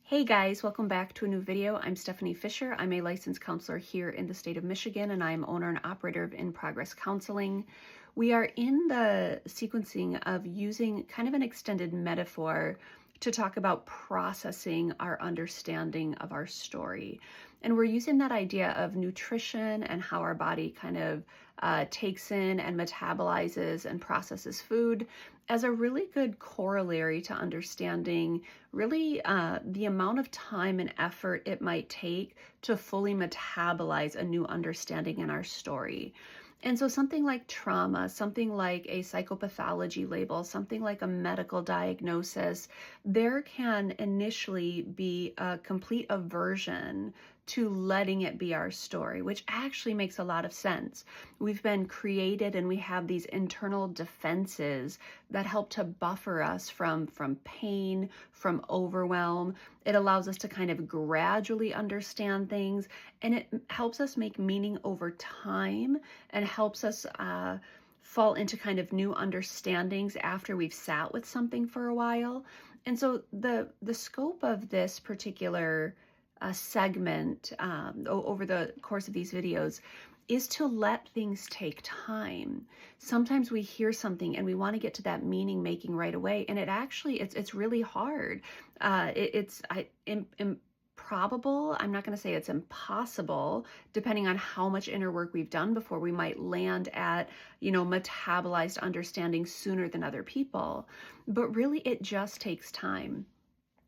Hey guys, welcome back to a new video. I'm Stephanie Fisher. I'm a licensed counselor here in the state of Michigan, and I'm owner and operator of In Progress Counseling. We are in the sequencing of using kind of an extended metaphor to talk about processing our understanding of our story. And we're using that idea of nutrition and how our body kind of takes in and metabolizes and processes food as a really good corollary to understanding really the amount of time and effort it might take to fully metabolize a new understanding in our story. And so something like trauma, something like a psychopathology label, something like a medical diagnosis, there can initially be a complete aversion to letting it be our story, which actually makes a lot of sense. We've been created and we have these internal defenses that help to buffer us from pain, from overwhelm. It allows us to kind of gradually understand things, and it helps us make meaning over time and helps us fall into kind of new understandings after we've sat with something for a while. And so the scope of this particular segment over the course of these videos is to let things take time. Sometimes we hear something and we want to get to that meaning making right away, and it's really hard. It's improbable. I'm not going to say it's impossible, depending on how much inner work we've done before we might land at, metabolized understanding sooner than other people. But really, it just takes time.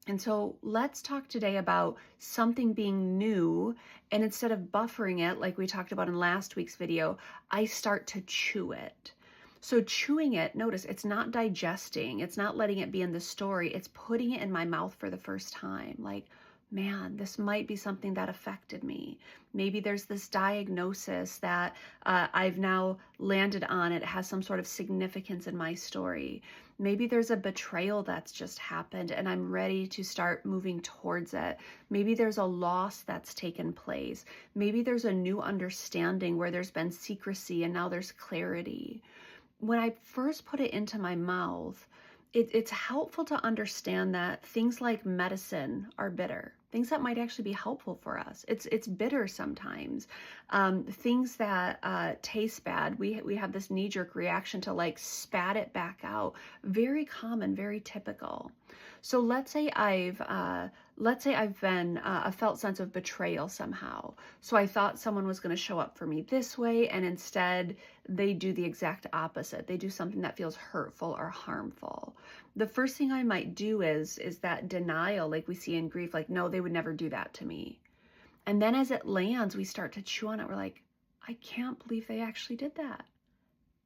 And so let's talk today about something being new, and instead of buffering it, like we talked about in last week's video, I start to chew it. So chewing it, notice it's not digesting, it's not letting it be in the story, it's putting it in my mouth for the first time. Like, man, this might be something that affected me. Maybe there's this diagnosis that I've now landed on. It has some sort of significance in my story. Maybe there's a betrayal that's just happened and I'm ready to start moving towards it. Maybe there's a loss that's taken place. Maybe there's a new understanding where there's been secrecy and now there's clarity. When I first put it into my mouth, it's helpful to understand that things like medicine are bitter. Things that might actually be helpful for us. It's bitter sometimes. Things that taste bad, we have this knee-jerk reaction to like spat it back out. Very common, very typical. So let's say I've been a felt sense of betrayal somehow. So I thought someone was going to show up for me this way, and instead they do the exact opposite. They do something that feels hurtful or harmful. The first thing I might do is that denial, like we see in grief, like, no, they would never do that to me. And then as it lands, we start to chew on it. We're like, I can't believe they actually did that.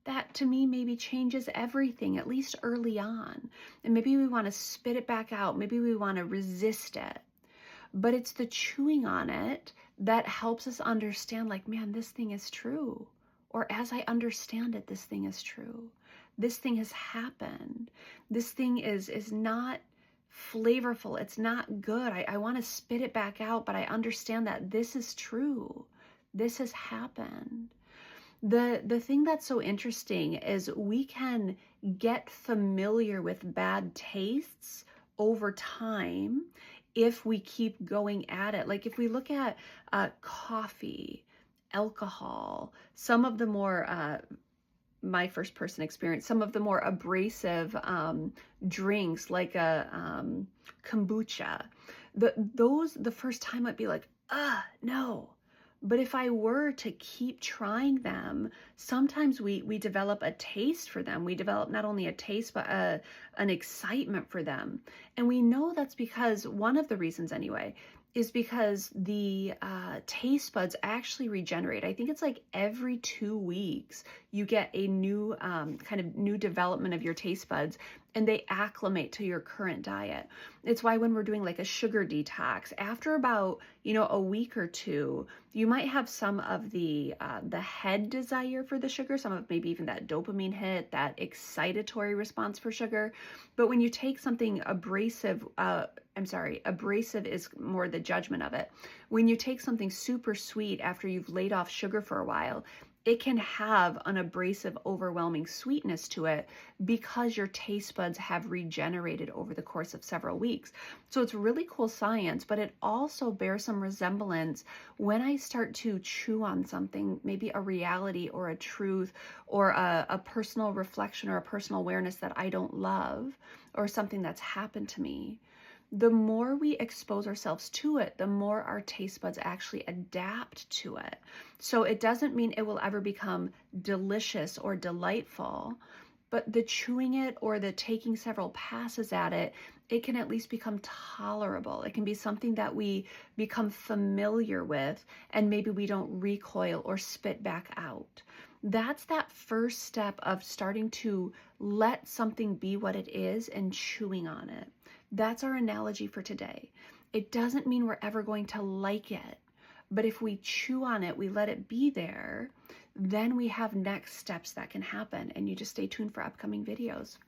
That to me maybe changes everything, at least early on. And maybe we want to spit it back out. Maybe we want to resist it. But it's the chewing on it that helps us understand, like, man, this thing is true. Or as I understand it, this thing is true. This thing has happened. This thing is not flavorful. It's not good. I want to spit it back out, but I understand that this is true. This has happened. The thing that's so interesting is we can get familiar with bad tastes over time if we keep going at it. Like if we look at coffee, alcohol, some of the more my first person experience, some of the more abrasive drinks like a kombucha, the first time might be like, no. But if I were to keep trying them, sometimes we develop a taste for them. We develop not only a taste, but an excitement for them. And we know that's because, one of the reasons anyway, is because the taste buds actually regenerate. I think it's like every 2 weeks you get a new kind of new development of your taste buds, and they acclimate to your current diet. It's why when we're doing like a sugar detox, after about a week or two, you might have some of the head desire for the sugar, some of maybe even that dopamine hit, that excitatory response for sugar. But when you take something abrasive, abrasive is more the judgment of it. When you take something super sweet after you've laid off sugar for a while, it can have an abrasive, overwhelming sweetness to it because your taste buds have regenerated over the course of several weeks. So it's really cool science, but it also bears some resemblance when I start to chew on something, maybe a reality or a truth or a personal reflection or a personal awareness that I don't love, or something that's happened to me. The more we expose ourselves to it, the more our taste buds actually adapt to it. So it doesn't mean it will ever become delicious or delightful, but the chewing it or the taking several passes at it, it can at least become tolerable. It can be something that we become familiar with, and maybe we don't recoil or spit back out. That's that first step of starting to let something be what it is and chewing on it. That's our analogy for today. It doesn't mean we're ever going to like it, but if we chew on it, we let it be there, then we have next steps that can happen. And you just stay tuned for upcoming videos.